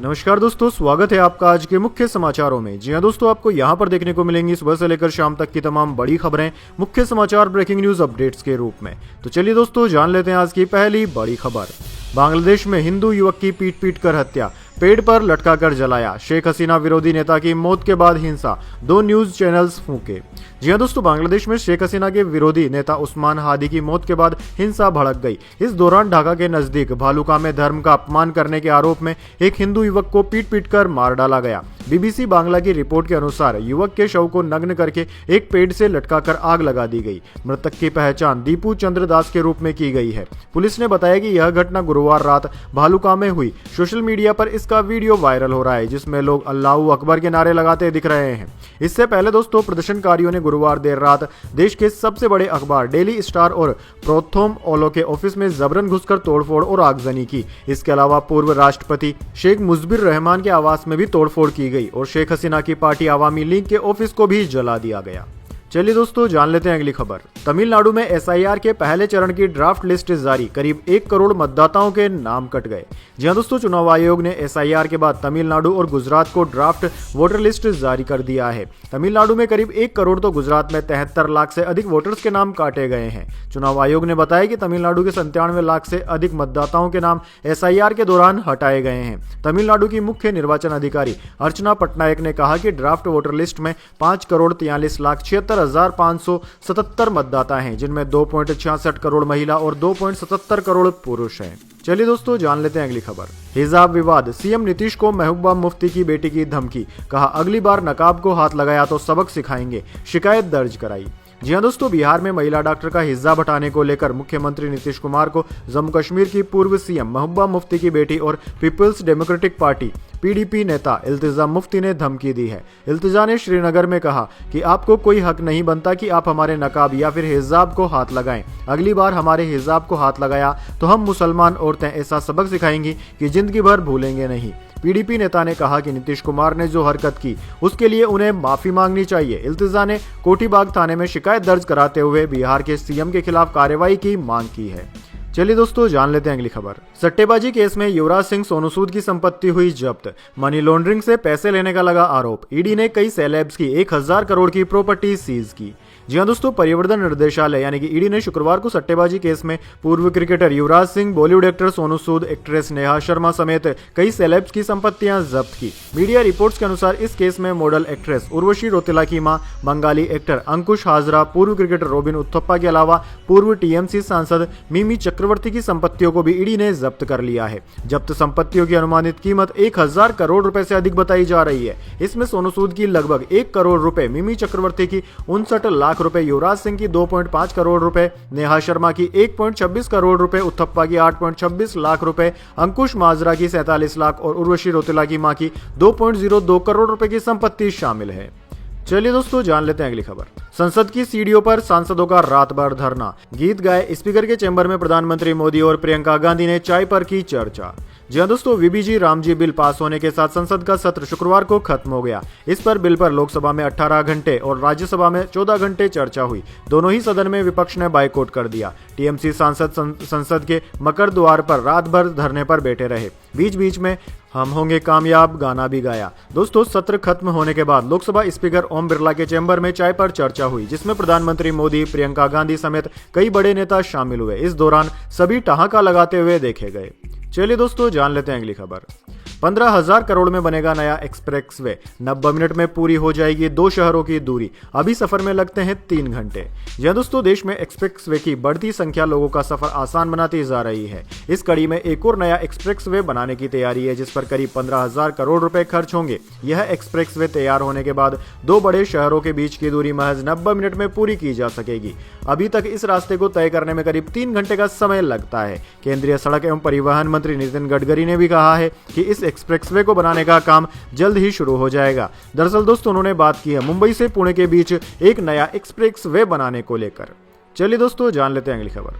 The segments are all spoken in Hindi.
नमस्कार दोस्तों, स्वागत है आपका आज के मुख्य समाचारों में। जी हां दोस्तों, आपको यहां पर देखने को मिलेंगी सुबह से लेकर शाम तक की तमाम बड़ी खबरें मुख्य समाचार ब्रेकिंग न्यूज अपडेट्स के रूप में। तो चलिए दोस्तों, जान लेते हैं आज की पहली बड़ी खबर। बांग्लादेश में हिंदू युवक की पीट पीट कर हत्या, पेड़ पर लटका कर जलाया। शेख हसीना विरोधी नेता की मौत के बाद हिंसा, 2 न्यूज चैनल्स फूंके। जी हां दोस्तों, बांग्लादेश में शेख हसीना के विरोधी नेता उस्मान हादी की मौत के बाद हिंसा भड़क गई। इस दौरान ढाका के नजदीक भालुका में धर्म का अपमान करने के आरोप में एक हिंदू युवक को पीट पीट कर मार डाला गया। बीबीसी बांग्ला की रिपोर्ट के अनुसार युवक के शव को नग्न करके एक पेड़ से लटकाकर आग लगा दी गई। मृतक की पहचान दीपू चंद्र दास के रूप में की गई है। पुलिस ने बताया कि यह घटना गुरुवार रात भालुका में हुई। सोशल मीडिया पर इसका वीडियो वायरल हो रहा है, जिसमें लोग अल्लाहू अकबर के नारे लगाते दिख रहे हैं। इससे पहले दोस्तों, प्रदर्शनकारियों ने गुरुवार देर रात देश के सबसे बड़े अखबार डेली स्टार और प्रोथोम ओलो के ऑफिस में जबरन घुसकर तोड़फोड़ और आगजनी की। इसके अलावा पूर्व राष्ट्रपति शेख मुजीबुर रहमान के आवास में भी तोड़फोड़ की गई और शेख हसीना की पार्टी आवामी लीग के ऑफिस को भी जला दिया गया। चलिए दोस्तों, जान लेते हैं अगली खबर। तमिलनाडु में एसआईआर के पहले चरण की ड्राफ्ट लिस्ट जारी, करीब 1 करोड़ मतदाताओं के नाम कट गए। जी हां दोस्तों, चुनाव आयोग ने एसआईआर के बाद तमिलनाडु और गुजरात को ड्राफ्ट वोटर लिस्ट जारी कर दिया है। तमिलनाडु में करीब 1 करोड़ तो गुजरात में 73 लाख से अधिक वोटर्स के नाम काटे गए हैं। चुनाव आयोग ने बताया कि तमिलनाडु के 97 लाख से अधिक मतदाताओं के नाम एसआईआर के दौरान हटाए गए हैं। तमिलनाडु की मुख्य निर्वाचन अधिकारी अर्चना पटनायक ने कहा कि ड्राफ्ट वोटर लिस्ट में 5,43,76,577 मतदाता हैं, जिनमें 2.66 करोड़ महिला और 2.77 करोड़ पुरुष हैं। चलिए दोस्तों, जान लेते हैं अगली खबर। हिजाब विवाद, सीएम नीतीश को महबूबा मुफ्ती की बेटी की धमकी, कहा अगली बार नकाब को हाथ लगाया तो सबक सिखाएंगे, शिकायत दर्ज कराई। जी हां दोस्तों, बिहार में महिला डॉक्टर का हिजाब हटाने को लेकर मुख्यमंत्री नीतीश कुमार को जम्मू कश्मीर की पूर्व सीएम महबूबा मुफ्ती की बेटी और पीपल्स डेमोक्रेटिक पार्टी पीडीपी नेता इल्तिजा मुफ्ती ने धमकी दी है। इल्तिजा ने श्रीनगर में कहा कि आपको कोई हक नहीं बनता कि आप हमारे नकाब या फिर हिजाब को हाथ लगाएं। अगली बार हमारे हिजाब को हाथ लगाया तो हम मुसलमान औरतें ऐसा सबक सिखाएंगी कि जिंदगी भर भूलेंगे नहीं। पीडीपी नेता ने कहा कि नीतीश कुमार ने जो हरकत की उसके लिए उन्हें माफी मांगनी चाहिए। इल्तिजा ने कोटीबाग थाने में शिकायत दर्ज कराते हुए बिहार के सीएम के खिलाफ कार्रवाई की मांग की है। चलिए दोस्तों, जान लेते हैं अगली खबर। सट्टेबाजी केस में युवराज सिंह सोनू सूद की संपत्ति हुई जब्त, मनी लॉन्ड्रिंग से पैसे लेने का लगा आरोप। ईडी ने कई सेलेब्स की 1000 करोड़ की प्रॉपर्टी सीज की। जी हां दोस्तों, परिवर्तन निर्देशालय यानी कि ईडी ने शुक्रवार को सट्टेबाजी केस में पूर्व cricketer Yuvraj Singh, Bollywood actor Sonu Sood, actress Neha Sharma समेत कई सेलेब्स की संपत्तियां जब्त की। मीडिया रिपोर्ट्स के अनुसार इस केस में मॉडल एक्ट्रेस उर्वशी रौतेला की मां, बंगाली एक्टर अंकुश हाजरा, पूर्व क्रिकेटर रॉबिन उथप्पा के अलावा पूर्व टीएमसी सांसद मिमी चक्रवर्ती की संपत्तियों को भी ईडी ने जब्त कर लिया है। जब्त संपत्तियों की अनुमानित कीमत 1000 करोड़ रुपए से अधिक बताई जा रही है। इसमें सोनू सूद की लगभग 1 करोड़ रुपए, मिमी चक्रवर्ती की 59 लाख रुपए, युवराज सिंह की 2.5 करोड़ रुपए, नेहा शर्मा की 1.26 करोड़ रुपए, उथप्पा की 8.26 लाख रुपए, अंकुश माजरा की 47 लाख और उर्वशी रौतेला की मां की 2.02 करोड़ रुपए की संपत्ति शामिल है। चलिए दोस्तों, जान लेते हैं अगली खबर। संसद की सीढ़ियों पर सांसदों का रात भर धरना, गीत गाए स्पीकर के चैम्बर में प्रधानमंत्री मोदी और प्रियंका गांधी ने चाय पर की चर्चा। जी हां दोस्तों, वीबीजी रामजी बिल पास होने के साथ संसद का सत्र शुक्रवार को खत्म हो गया। इस पर बिल पर लोकसभा में 18 घंटे और राज्यसभा में 14 घंटे चर्चा हुई। दोनों ही सदन में विपक्ष ने बाइकआउट कर दिया। टीएमसी सांसद संसद के मकर द्वार पर रात भर धरने पर बैठे रहे। बीच बीच में हम होंगे कामयाब गाना भी गाया। दोस्तों, सत्र खत्म होने के बाद लोकसभा स्पीकर ओम बिरला के चैम्बर में चाय पर चर्चा हुई, जिसमें प्रधानमंत्री मोदी, प्रियंका गांधी समेत कई बड़े नेता शामिल हुए। इस दौरान सभी ठहाका लगाते हुए देखे गए। चलिए दोस्तों, जान लेते हैं अगली खबर। 15,000 करोड़ में बनेगा नया एक्सप्रेसवे, 90 मिनट में पूरी हो जाएगी 2 शहरों की दूरी, अभी सफर में लगते हैं 3 घंटे। जी हां दोस्तों, देश में एक्सप्रेसवे की बढ़ती संख्या लोगों का सफर आसान बनाती जा रही है। इस कड़ी में एक और नया एक्सप्रेसवे बनाने की तैयारी है, जिस पर करीब 15,000 करोड़ रुपए खर्च होंगे। यह एक्सप्रेसवे तैयार होने के बाद 2 बड़े शहरों के बीच की दूरी महज 90 मिनट में पूरी की जा सकेगी। अभी तक इस रास्ते को तय करने में करीब 3 घंटे का समय लगता है। केंद्रीय सड़क एवं परिवहन मंत्री नितिन गडकरी ने भी कहा है कि इस एक्सप्रेसवे को बनाने का काम जल्द ही शुरू हो जाएगा। दरअसल दोस्तों, उन्होंने बात की है मुंबई से पुणे के बीच एक नया एक्सप्रेसवे बनाने को लेकर। चलिए दोस्तों, जान लेते हैं अगली खबर।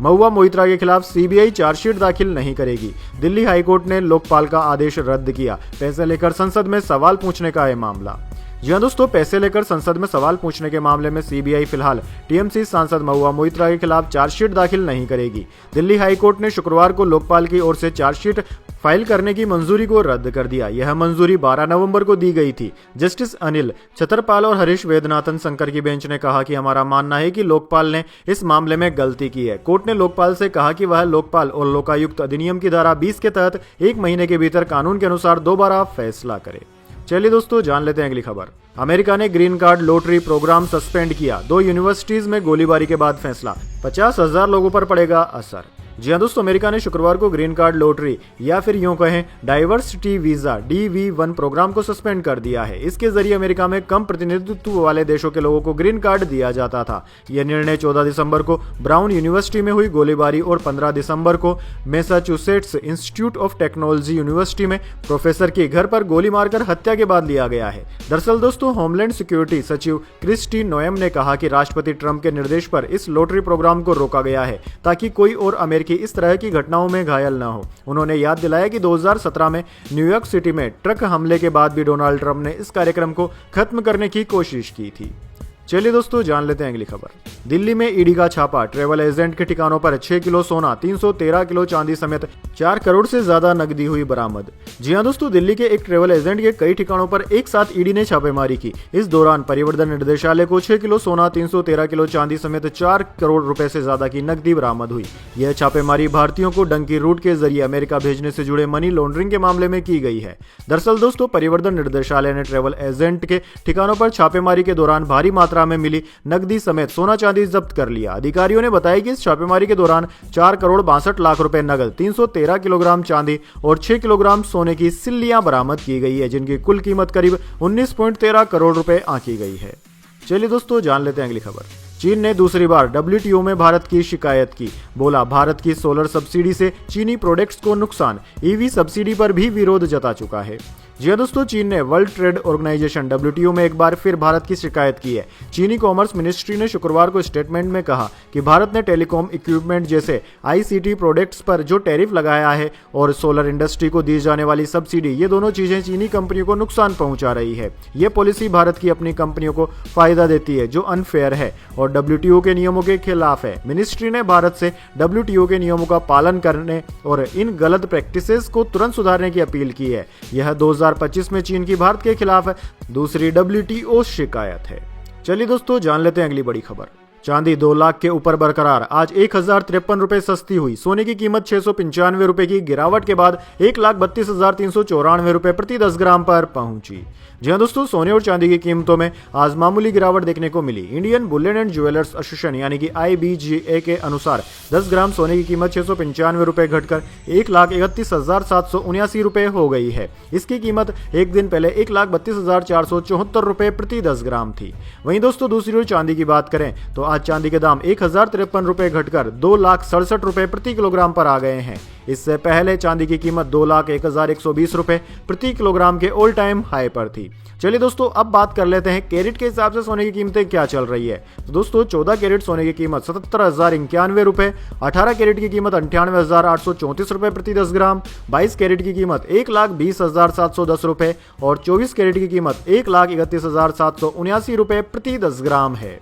महुआ मोइत्रा के खिलाफ सीबीआई चार्जशीट दाखिल नहीं करेगी, दिल्ली हाईकोर्ट ने लोकपाल का आदेश रद्द किया। पैसे लेकर संसद में सवाल पूछने का है मामला। जी हाँ दोस्तों, पैसे लेकर संसद में सवाल पूछने के मामले में सीबीआई फिलहाल टीएमसी सांसद महुआ मोइत्रा के खिलाफ चार्जशीट दाखिल नहीं करेगी। दिल्ली हाईकोर्ट ने शुक्रवार को लोकपाल की ओर से चार्जशीट फाइल करने की मंजूरी को रद्द कर दिया। यह मंजूरी 12 नवंबर को दी गई थी। जस्टिस अनिल छतरपाल और हरीश वेदनाथन शंकर की बेंच ने कहा कि हमारा मानना है कि लोकपाल ने इस मामले में गलती की है। कोर्ट ने लोकपाल से कहा कि वह लोकपाल और लोकायुक्त अधिनियम की धारा 20 के तहत 1 महीने के भीतर कानून के अनुसार दोबारा फैसला करे। चलिए दोस्तों, जान लेते हैं अगली खबर। अमेरिका ने green card lottery program suspend किया। 2 यूनिवर्सिटीज में गोलीबारी के बाद फैसला, 50,000 लोगों पर पड़ेगा असर। जी हाँ दोस्तों, अमेरिका ने शुक्रवार को ग्रीन कार्ड लॉटरी या फिर यूं कहें डाइवर्सिटी वीजा DV1 प्रोग्राम को सस्पेंड कर दिया है। इसके जरिए अमेरिका में कम प्रतिनिधित्व वाले देशों के लोगों को ग्रीन कार्ड दिया जाता था। यह निर्णय 14 दिसंबर को ब्राउन यूनिवर्सिटी में हुई गोलीबारी और 15 दिसंबर को Massachusetts institute of technology university में प्रोफेसर के घर पर गोली मारकर हत्या के बाद लिया गया है। दरअसल दोस्तों, होमलैंड सिक्योरिटी सचिव क्रिस्टी नोएम ने कहा कि राष्ट्रपति ट्रंप के निर्देश पर इस लॉटरी प्रोग्राम को रोका गया है ताकि कोई और अमेरिकी इस तरह की घटनाओं में घायल न हो। उन्होंने याद दिलाया कि 2017 में न्यूयॉर्क सिटी में ट्रक हमले के बाद भी डोनाल्ड ट्रंप ने इस कार्यक्रम को खत्म करने की कोशिश की थी। चलिए दोस्तों, जान लेते हैं अगली खबर। दिल्ली में ईडी का छापा, ट्रैवल एजेंट के ठिकानों पर 6 किलो सोना, 313 किलो चांदी समेत 4 करोड़ से ज्यादा नकदी हुई बरामद। जी हां दोस्तों, दिल्ली के एक ट्रैवल एजेंट के कई ठिकानों पर एक साथ ईडी ने छापेमारी की। इस दौरान परिवर्तन निदेशालय को 6 किलो सोना, 313 किलो चांदी समेत 4 करोड़ रुपए से ज्यादा की नकदी बरामद हुई। यह छापेमारी भारतीयों को डंकी रूट के जरिए अमेरिका भेजने से जुड़े मनी लॉन्ड्रिंग के मामले में की गई है। दरअसल दोस्तों, परिवर्तन निर्देशालय ने ट्रैवल एजेंट के ठिकानों पर छापेमारी के दौरान भारी मात्रा में मिली नकदी समेत सोना चांदी जब्त कर लिया। अधिकारियों ने बताया कि इस छापेमारी के दौरान 4 करोड़ 62 लाख रुपए नकद, 313 किलोग्राम चांदी और 6 किलोग्राम सोने की सिल्लियां बरामद की गई है, जिनकी कुल कीमत करीब 19.13 करोड़ रुपए आंकी गई है। चलिए दोस्तों, जान लेते हैं अगली खबर। चीन ने दूसरी बार WTO में भारत की शिकायत की। बोला, भारत की सोलर सब्सिडी से चीनी प्रोडक्ट्स को नुकसान। EV सब्सिडी पर भी विरोध जता चुका है। जी दोस्तों, चीन ने वर्ल्ड ट्रेड ऑर्गेनाइजेशन WTO में एक बार फिर भारत की शिकायत की है। चीनी कॉमर्स मिनिस्ट्री ने शुक्रवार को स्टेटमेंट में कहा कि भारत ने टेलीकॉम इक्विपमेंट जैसे ICT प्रोडक्ट्स पर जो टैरिफ लगाया है और सोलर इंडस्ट्री को दी जाने वाली सब्सिडी, ये दोनों चीजें चीनी कंपनियों को नुकसान पहुंचा रही है। ये पॉलिसी भारत की अपनी कंपनियों को फायदा देती है, जो अनफेयर है और WTO के नियमों के खिलाफ है। मिनिस्ट्री ने भारत से WTO के नियमों का पालन करने और इन गलत प्रैक्टिसेस को तुरंत सुधारने की अपील की है। यह 2025 में चीन की भारत के खिलाफ दूसरी WTO शिकायत है। चलिए दोस्तों, जान लेते हैं अगली बड़ी खबर। चांदी 2 लाख के ऊपर बरकरार, आज 1053 रुपए सस्ती हुई। सोने की कीमत 695 रुपए की गिरावट के बाद 1,32,394 रुपए प्रति 10 ग्राम पर पहुंची। जी हाँ दोस्तों, सोने और चांदी की कीमतों में आज मामूली गिरावट देखने को मिली। Indian bullion and jewellers association यानी कि IBGA के अनुसार 10 ग्राम सोने की कीमत 695 रुपए घटकर 1,31,779 रुपए हो गई है। इसकी कीमत एक दिन पहले 1,32,474 रुपए प्रति 10 ग्राम थी। वहीं दोस्तों, दूसरी ओर चांदी की बात करें तो आज चांदी के दाम 1,053 रुपए घटकर 2,67,000 रुपए प्रति किलोग्राम पर आ गए हैं। इससे पहले चांदी की कीमत 2,01,120 रुपए प्रति किलोग्राम के ऑल टाइम हाई पर थी। चलिए दोस्तों, अब बात कर लेते हैं कैरेट के हिसाब से सोने की कीमतें क्या चल रही है। तो दोस्तों, 14 कैरेट सोने की कीमत 77,091 रुपए, 18 कैरेट की कीमत 98,834 रुपए प्रति 10 ग्राम, 22 कैरेट की कीमत 1,20,710 रुपए और 24 कैरेट की कीमत 1,31,779 रुपए प्रति 10 ग्राम है।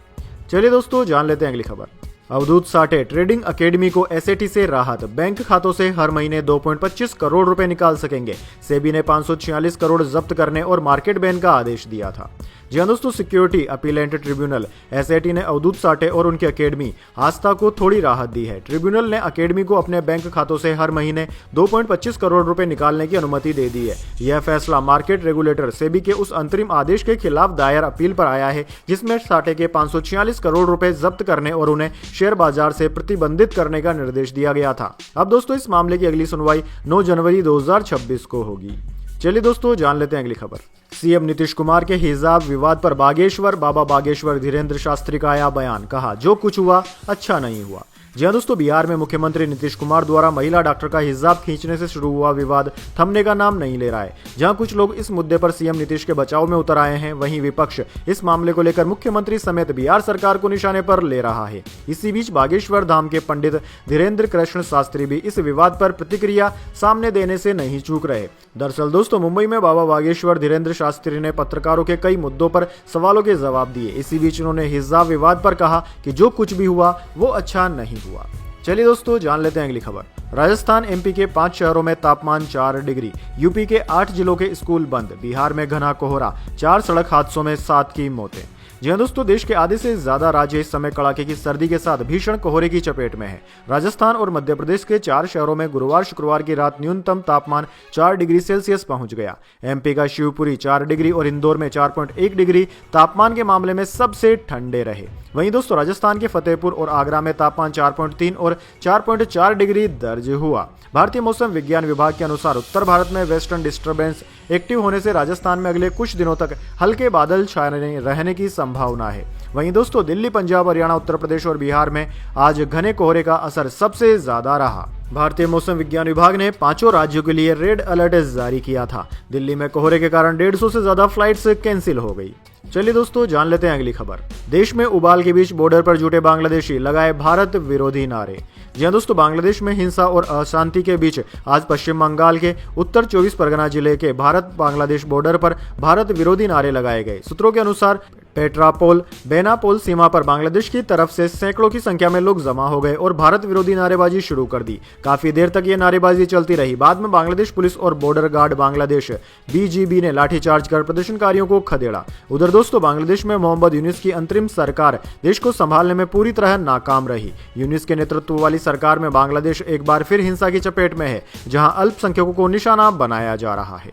चलिए दोस्तों, जान लेते हैं अगली खबर। अवधूत साठे, ट्रेडिंग अकेडमी को SAT से राहत, बैंक खातों से हर महीने 2.25 करोड़ रुपए निकाल सकेंगे। सेबी ने 546 करोड़ जब्त करने और मार्केट बैन का आदेश दिया था। जी हाँ दोस्तों, सिक्योरिटी अपीलेंट ट्रिब्यूनल SAT ने अवधूत साठे और उनकी अकेडमी आस्था को थोड़ी राहत दी है। ट्रिब्यूनल ने अकेडमी को अपने बैंक खातों से हर महीने 2.25 करोड़ रुपए निकालने की अनुमति दे दी है। यह फैसला मार्केट रेगुलेटर सेबी के उस अंतरिम आदेश के खिलाफ दायर अपील पर आया है, जिसमें साठे के 546 करोड़ रुपए जब्त करने और उन्हें शेयर बाजार से प्रतिबंधित करने का निर्देश दिया गया था। अब दोस्तों, इस मामले की अगली सुनवाई 9 जनवरी 2026 को होगी। चलिए दोस्तों, जान लेते हैं अगली खबर। CM नीतीश कुमार के हिजाब विवाद पर बाबा बागेश्वर धीरेन्द्र शास्त्री का आया बयान। कहा, जो कुछ हुआ अच्छा नहीं हुआ। जी हाँ दोस्तों, बिहार में मुख्यमंत्री नीतीश कुमार द्वारा महिला डॉक्टर का हिजाब खींचने से शुरू हुआ विवाद थमने का नाम नहीं ले रहा है। जहां कुछ लोग इस मुद्दे पर सीएम नीतीश के बचाव में उतर आए हैं, वहीं विपक्ष इस मामले को लेकर मुख्यमंत्री समेत बिहार सरकार को निशाने पर ले रहा है। इसी बीच बागेश्वर धाम के पंडित धीरेन्द्र कृष्ण शास्त्री भी इस विवाद पर प्रतिक्रिया सामने देने से नहीं चूक रहे। दरअसल दोस्तों, मुंबई में बाबा बागेश्वर धीरेन्द्र शास्त्री ने पत्रकारों के कई मुद्दों पर सवालों के जवाब दिए। इसी बीच उन्होंने हिजाब विवाद पर कहा कि जो कुछ भी हुआ वो अच्छा नहीं हुआ। चलिए दोस्तों, जान लेते हैं अगली खबर। राजस्थान एमपी के 5 शहरों में तापमान 4 डिग्री, यूपी के 8 जिलों के स्कूल बंद, बिहार में घना कोहरा, 4 सड़क हादसों में 7 की मौतें। जी हाँ दोस्तों, देश के आधे से ज्यादा राज्य इस समय कड़ाके की सर्दी के साथ भीषण कोहरे की चपेट में है। राजस्थान और मध्य प्रदेश के 4 शहरों में गुरुवार शुक्रवार की रात न्यूनतम तापमान 4 डिग्री सेल्सियस पहुंच गया। एमपी का शिवपुरी 4 डिग्री और इंदौर में 4.1 डिग्री तापमान के मामले में सबसे ठंडे रहे। वहीं दोस्तों, राजस्थान के फतेहपुर और आगरा में तापमान 4.3 और 4.4 डिग्री दर्ज हुआ। भारतीय मौसम विज्ञान विभाग के अनुसार उत्तर भारत में वेस्टर्न डिस्टर्बेंस एक्टिव होने से राजस्थान में अगले कुछ दिनों तक हल्के बादल छाए रहने की संभावना है। वहीं दोस्तों, दिल्ली, पंजाब, हरियाणा, उत्तर प्रदेश और बिहार में आज घने कोहरे का असर सबसे ज्यादा रहा। भारतीय मौसम विज्ञान विभाग ने 5 राज्यों के लिए रेड अलर्ट जारी किया था। दिल्ली में कोहरे के कारण 150 से ज्यादा फ्लाइट्स कैंसिल हो गई। चलिए दोस्तों, जान लेते हैं अगली खबर। देश में उबाल के बीच बॉर्डर पर जुटे बांग्लादेशी लगाए भारत विरोधी नारे। जी हाँ दोस्तों, बांग्लादेश में हिंसा और अशांति के बीच आज पश्चिम बंगाल के उत्तर 24 परगना जिले के भारत बांग्लादेश बॉर्डर पर भारत विरोधी नारे लगाए गए। सूत्रों के अनुसार पेट्रापोल बेनापोल सीमा पर बांग्लादेश की तरफ से सैकड़ों की संख्या में लोग जमा हो गए और भारत विरोधी नारेबाजी शुरू कर दी। काफी देर तक ये नारेबाजी चलती रही। बाद में बांग्लादेश पुलिस और बॉर्डर गार्ड बांग्लादेश बीजीबी ने लाठीचार्ज कर प्रदर्शनकारियों को खदेड़ा। उधर दोस्तों, बांग्लादेश में मोहम्मद यूनिस की अंतरिम सरकार देश को संभालने में पूरी तरह नाकाम रही। यूनिस के नेतृत्व वाली सरकार में बांग्लादेश एक बार फिर हिंसा की चपेट में है, जहां अल्पसंख्यकों को निशाना बनाया जा रहा है।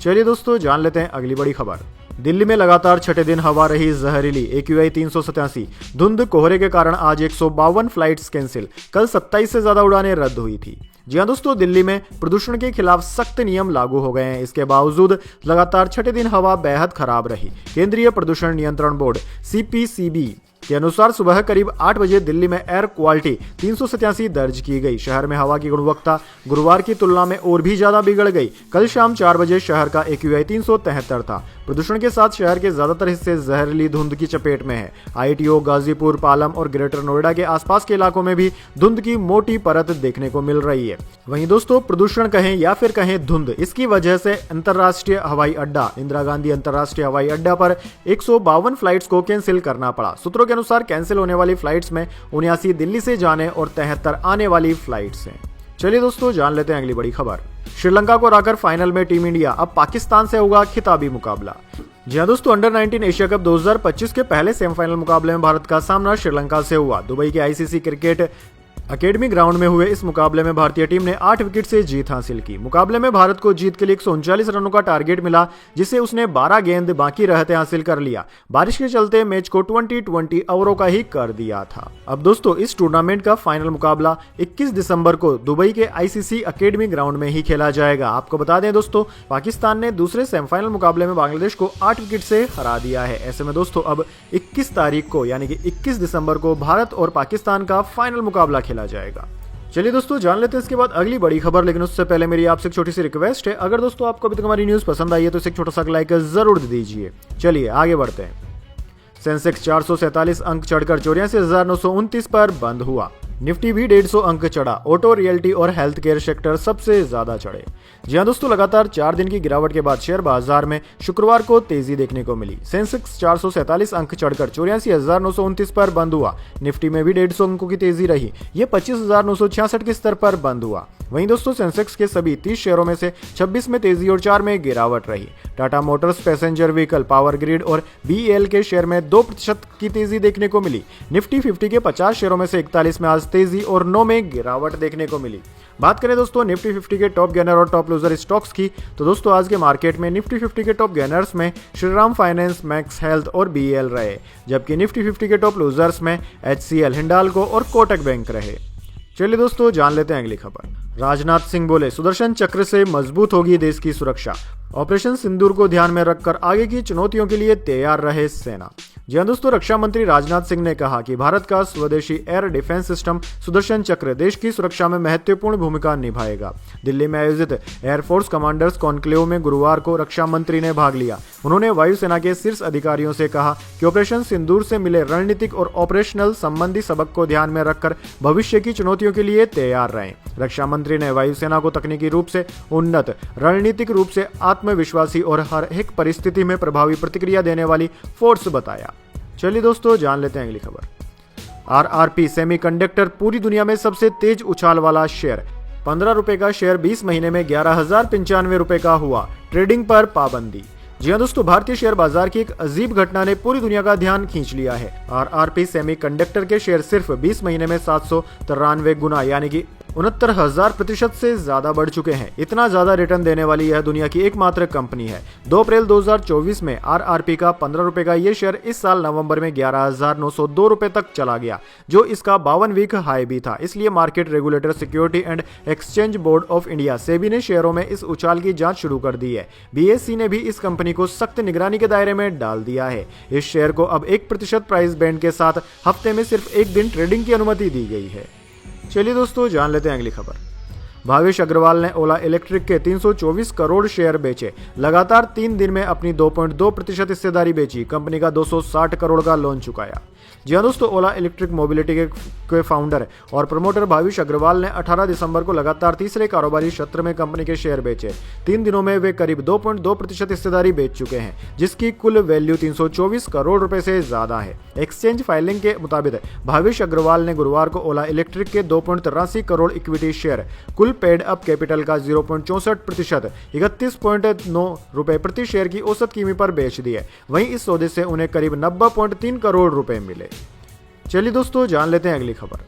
चलिए दोस्तों, जान लेते हैं अगली बड़ी खबर। दिल्ली में लगातार छठे दिन हवा रही जहरीली, AQI 387। धुंध कोहरे के कारण आज 152 फ्लाइट्स कैंसिल, कल 27 से ज्यादा उड़ानें रद्द हुई थी। जी हाँ दोस्तों, दिल्ली में प्रदूषण के खिलाफ सख्त नियम लागू हो गए हैं। इसके बावजूद लगातार छठे दिन हवा बेहद खराब रही। केंद्रीय प्रदूषण नियंत्रण बोर्ड CPCB के अनुसार सुबह करीब 8 बजे दिल्ली में एयर क्वालिटी 387 दर्ज की गई। शहर में हवा की गुणवत्ता गुरुवार की तुलना में और भी ज्यादा बिगड़ गई। कल शाम 4 बजे शहर का AQI 373 था। प्रदूषण के साथ शहर के ज्यादातर हिस्से जहरीली धुंध की चपेट में है। ITO, गाजीपुर, पालम और ग्रेटर नोएडा के आसपास के इलाकों में भी धुंध की मोटी परत देखने को मिल रही है। वहीं दोस्तों, प्रदूषण कहें या फिर कहें धुंध, इसकी वजह से अंतर्राष्ट्रीय हवाई अड्डा इंदिरा गांधी अंतर्राष्ट्रीय हवाई अड्डा पर 152 फ्लाइट्स को कैंसिल करना पड़ा। सूत्रों के अनुसार कैंसिल होने वाली फ्लाइट्स में 79 दिल्ली से जाने और 73 आने वाली फ्लाइट्स हैं। चलिए दोस्तों, जान लेते हैं अगली बड़ी खबर। श्रीलंका को हराकर फाइनल में टीम इंडिया, अब पाकिस्तान से होगा खिताबी मुकाबला। जी हाँ दोस्तों, अंडर 19 एशिया कप 2025 के पहले सेमीफाइनल मुकाबले में भारत का सामना श्रीलंका से हुआ। दुबई के ICC क्रिकेट अकेडमी ग्राउंड में हुए इस मुकाबले में भारतीय टीम ने 8 विकेट से जीत हासिल की। मुकाबले में भारत को जीत के लिए 139 रनों का टारगेट मिला, जिसे उसने 12 गेंद बाकी रहते हासिल कर लिया। बारिश के चलते मैच को 20 ओवरों का ही कर दिया था। अब दोस्तों, इस टूर्नामेंट का फाइनल मुकाबला 21 दिसंबर को दुबई के ICC अकेडमी ग्राउंड में ही खेला जाएगा। आपको बता दें दोस्तों, पाकिस्तान ने दूसरे सेमीफाइनल मुकाबले में बांग्लादेश को 8 विकेट से हरा दिया है। ऐसे में दोस्तों, अब 21 तारीख को यानी कि 21 दिसंबर को भारत और पाकिस्तान का फाइनल मुकाबला खेला जाएगा। चलिए दोस्तों, जान लेते हैं इसके बाद अगली बबड़ी खबर। लेकिन उससे पहले मेरी आपसे एक छोटी सी रिक्वेस्ट है, अगर दोस्तों आपको अभी तक हमारी न्यूज पसंद आई है तो इसे एक छोटा सा लाइक जरूर दे दीजिए। चलिए आगे बढ़ते हैं। सेंसेक्स 447 अंक चढ़कर 84,929 पर बंद हुआ। निफ्टी भी 150 अंक चढ़ा। ऑटो, रियल्टी और हेल्थ केयर सेक्टर सबसे ज्यादा चढ़े। जी हाँ दोस्तों, लगातार 4 दिन की गिरावट के बाद शेयर बाजार में शुक्रवार को तेजी देखने को मिली। सेंसेक्स 447 अंक चढ़कर 84,929 पर बंद हुआ। निफ्टी में भी 150 अंकों की तेजी रही। ये 25,966 के स्तर पर बंद हुआ। वहीं दोस्तों, सेंसेक्स के सभी 30 शेयरों में से 26 में तेजी और 4 में गिरावट रही। Tata Motors, passenger vehicle, power grid और BEL के शेयर में 2% की तेजी देखने को मिली। निफ्टी 50 के 50 शेयरों में से 41 में आज तेजी और 9 में गिरावट देखने को मिली। बात करें दोस्तों निफ्टी 50 के टॉप गेनर और टॉप लूजर स्टॉक्स की, तो दोस्तों आज के मार्केट में निफ्टी 50 के टॉप गेनर्स में श्रीराम फाइनेंस, मैक्स हेल्थ और BEL रहे, जबकि निफ्टी 50 के टॉप लूजर्स में HCL, हिंडाल्को और कोटक बैंक रहे। चलिए दोस्तों, जान लेते हैं अगली खबर। राजनाथ सिंह बोले, सुदर्शन चक्र से मजबूत होगी देश की सुरक्षा। ऑपरेशन सिंदूर को ध्यान में रखकर आगे की चुनौतियों के लिए तैयार रहे सेना। जी हाँ दोस्तों, रक्षा मंत्री राजनाथ सिंह ने कहा कि भारत का स्वदेशी एयर डिफेंस सिस्टम सुदर्शन चक्र देश की सुरक्षा में महत्वपूर्ण भूमिका निभाएगा। दिल्ली में आयोजित एयरफोर्स कमांडर्स कॉन्क्लेव में गुरुवार को रक्षा मंत्री ने भाग लिया। उन्होंने वायुसेना के शीर्ष अधिकारियों से कहा कि ऑपरेशन सिंदूर से मिले रणनीतिक और ऑपरेशनल संबंधी सबक को ध्यान में रखकर भविष्य की चुनौतियों के लिए तैयार रहें। रक्षा मंत्री ने वायुसेना को तकनीकी रूप से उन्नत, रणनीतिक रूप से आत्मविश्वासी और हर एक परिस्थिति में प्रभावी प्रतिक्रिया देने वाली फोर्स बताया। चलिए दोस्तों, जान लेते हैं अगली खबर। RRP सेमीकंडक्टर पूरी दुनिया में सबसे तेज उछाल वाला शेयर। 15 रुपए का शेयर 20 महीने में 11,095 रुपए का हुआ। ट्रेडिंग पर पाबंदी। जी हाँ दोस्तों, भारतीय शेयर बाजार की एक अजीब घटना ने पूरी दुनिया का ध्यान खींच लिया है। RRP सेमीकंडक्टर के शेयर सिर्फ 20 महीने में 793 गुना यानी कि 69,000% से ज्यादा बढ़ चुके हैं। इतना ज्यादा रिटर्न देने वाली यह दुनिया की एकमात्र कंपनी है। 2 अप्रैल 2024 में RRP का 15 रुपए का ये शेयर इस साल नवंबर में 11,902 रुपए तक चला गया, जो इसका 52 वीक हाई भी था। इसलिए market regulator security and exchange board of India SEBI ने शेयरों में इस उछाल की जांच शुरू कर दी है। BSE ने भी इस कंपनी को सख्त निगरानी के दायरे में डाल दिया है। इस शेयर को अब 1% प्राइस बैंड के साथ हफ्ते में सिर्फ एक दिन ट्रेडिंग की अनुमति दी गई है। चलिए दोस्तों, जान लेते हैं अगली खबर। भावेश अग्रवाल ने ओला इलेक्ट्रिक के 324 करोड़ शेयर बेचे। लगातार 3 दिन में अपनी 2.2% हिस्सेदारी बेची। कंपनी का 260 करोड़ का लोन चुकाया। जी हाँ दोस्तों, ओला इलेक्ट्रिक मोबिलिटी के फाउंडर और प्रमोटर भावेश अग्रवाल ने 18 दिसंबर को लगातार तीसरे कारोबारी सत्र में कंपनी के शेयर बेचे। 3 दिनों में वे करीब 2.2% हिस्सेदारी बेच चुके हैं, जिसकी कुल वैल्यू 324 करोड़ रुपए से ज्यादा है। एक्सचेंज फाइलिंग के मुताबिक भावेश अग्रवाल ने गुरुवार को ओला इलेक्ट्रिक के 2.83 करोड़ इक्विटी शेयर, कुल पेड अप कैपिटल का 0.64%, 31.9 रुपए प्रति शेयर की औसत कीमत पर बेच दिए। वहीं इस सौदे से उन्हें करीब 90.3 करोड़ रुपए मिले। चलिए दोस्तों, जान लेते हैं अगली खबर।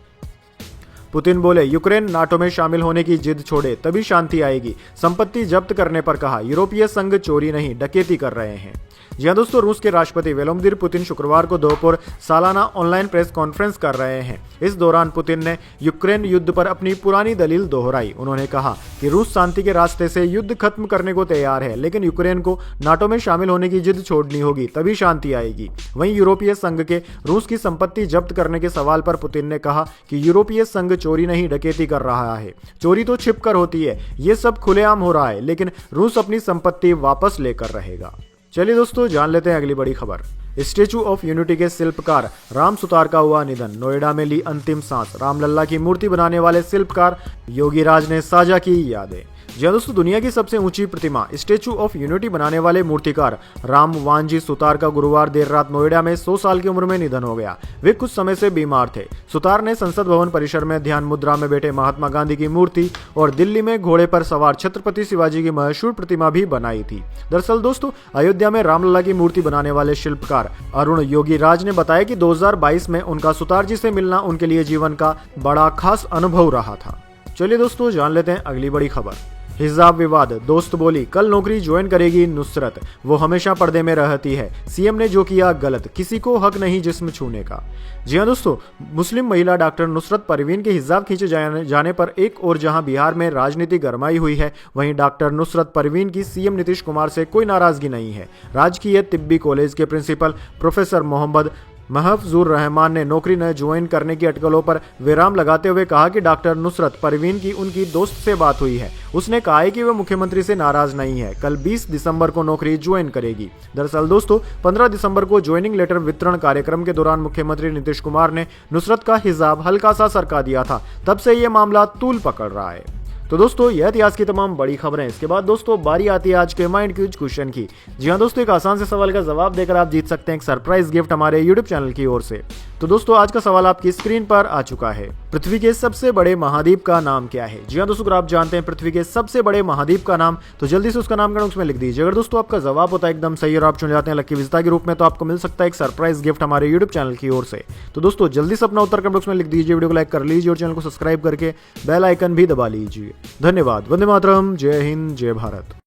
पुतिन बोले, यूक्रेन नाटो में शामिल होने की जिद छोड़े तभी शांति आएगी। संपत्ति जब्त करने पर कहा, यूरोपीय संघ चोरी नहीं डकैती कर रहे हैं। जी हाँ दोस्तों, रूस के राष्ट्रपति व्लादिमीर पुतिन शुक्रवार को दोपहर सालाना ऑनलाइन प्रेस कॉन्फ्रेंस कर रहे हैं। इस दौरान पुतिन ने यूक्रेन युद्ध पर अपनी पुरानी दलील दोहराई। उन्होंने कहा कि रूस शांति के रास्ते से युद्ध खत्म करने को तैयार है, लेकिन यूक्रेन को नाटो में शामिल होने की जिद छोड़नी होगी, तभी शांति आएगी। वहीं यूरोपीय संघ के रूस की संपत्ति जब्त करने के सवाल पर पुतिन ने कहा कि यूरोपीय संघ चोरी नहीं डकैती कर रहा है। चोरी तो छिपकर होती है, ये सब खुलेआम हो रहा है, लेकिन रूस अपनी संपत्ति वापस लेकर रहेगा। चलिए दोस्तों, जान लेते हैं अगली बड़ी खबर। स्टेचू ऑफ यूनिटी के शिल्पकार राम सुतार का हुआ निधन। नोएडा में ली अंतिम सांस। रामलल्ला की मूर्ति बनाने वाले शिल्पकार योगीराज ने साझा की यादें। जी हाँ दोस्तों, दुनिया की सबसे ऊंची प्रतिमा स्टेचू ऑफ यूनिटी बनाने वाले मूर्तिकार राम वानजी सुतार का गुरुवार देर रात नोएडा में 100 साल की उम्र में निधन हो गया। वे कुछ समय से बीमार थे। सुतार ने संसद भवन परिसर में ध्यान मुद्रा में बैठे महात्मा गांधी की मूर्ति और दिल्ली में घोड़े पर सवार छत्रपति शिवाजी की मशहूर प्रतिमा भी बनाई थी। दरअसल दोस्तों, अयोध्या में रामलला की मूर्ति बनाने वाले शिल्पकार अरुण योगीराज ने बताया कि 2022 में उनका सुतार जी से मिलना उनके लिए जीवन का बड़ा खास अनुभव रहा था। चलिए दोस्तों, जान लेते हैं अगली बड़ी खबर। हिजाब विवाद। दोस्त बोली, कल नौकरी ज्वाइन करेगी नुसरत, वो हमेशा पर्दे में रहती है। सीएम ने जो किया गलत, किसी को हक नहीं जिस्म छूने का। जी हाँ दोस्तों, मुस्लिम महिला डॉक्टर नुसरत परवीन के हिजाब खींचे जाने पर एक और जहां बिहार में राजनीति गरमाई हुई है, वहीं डॉक्टर नुसरत परवीन की सीएम नीतीश कुमार से कोई नाराजगी नहीं है। राजकीय तिब्बी कॉलेज के प्रिंसिपल प्रोफेसर मोहम्मद महफजूर रहमान ने नौकरी न ज्वाइन करने की अटकलों पर विराम लगाते हुए कहा कि डॉक्टर नुसरत परवीन की उनकी दोस्त से बात हुई है। उसने कहा है कि वह मुख्यमंत्री से नाराज नहीं है। कल 20 दिसंबर को नौकरी ज्वाइन करेगी। दरअसल दोस्तों, 15 दिसंबर को ज्वाइनिंग लेटर वितरण कार्यक्रम के दौरान मुख्यमंत्री नीतीश कुमार ने नुसरत का हिजाब हल्का सा सरका दिया था। तब से यह मामला तूल पकड़ रहा है। तो दोस्तों, यह थी आज की तमाम बड़ी खबरें। इसके बाद दोस्तों बारी आती है आज के माइंड क्यूज क्वेश्चन की। जी हाँ दोस्तों, एक आसान से सवाल का जवाब देकर आप जीत सकते हैं एक सरप्राइज गिफ्ट हमारे यूट्यूब चैनल की ओर से। तो दोस्तों, आज का सवाल आपकी स्क्रीन पर आ चुका है। पृथ्वी के सबसे बड़े महाद्वीप का नाम क्या है? जी हाँ दोस्तों, अगर आप जानते हैं पृथ्वी के सबसे बड़े महाद्वीप का नाम, तो जल्दी से उसका नाम कमेंट्स में लिख दीजिए। अगर दोस्तों आपका जवाब होता है एकदम सही और आप चुन जाते हैं लकी विजेता के रूप में, तो आपको मिल सकता है एक सरप्राइज गिफ्ट हमारे यूट्यूब चैनल की ओर से। तो दोस्तों जल्दी से अपना उत्तर कमेंट्स में लिख दीजिए, वीडियो को लाइक कर लीजिए और चैनल को सब्सक्राइब करके बेल आइकन भी दबा लीजिए। धन्यवाद। वंदे मातरम। जय हिंद, जय भारत।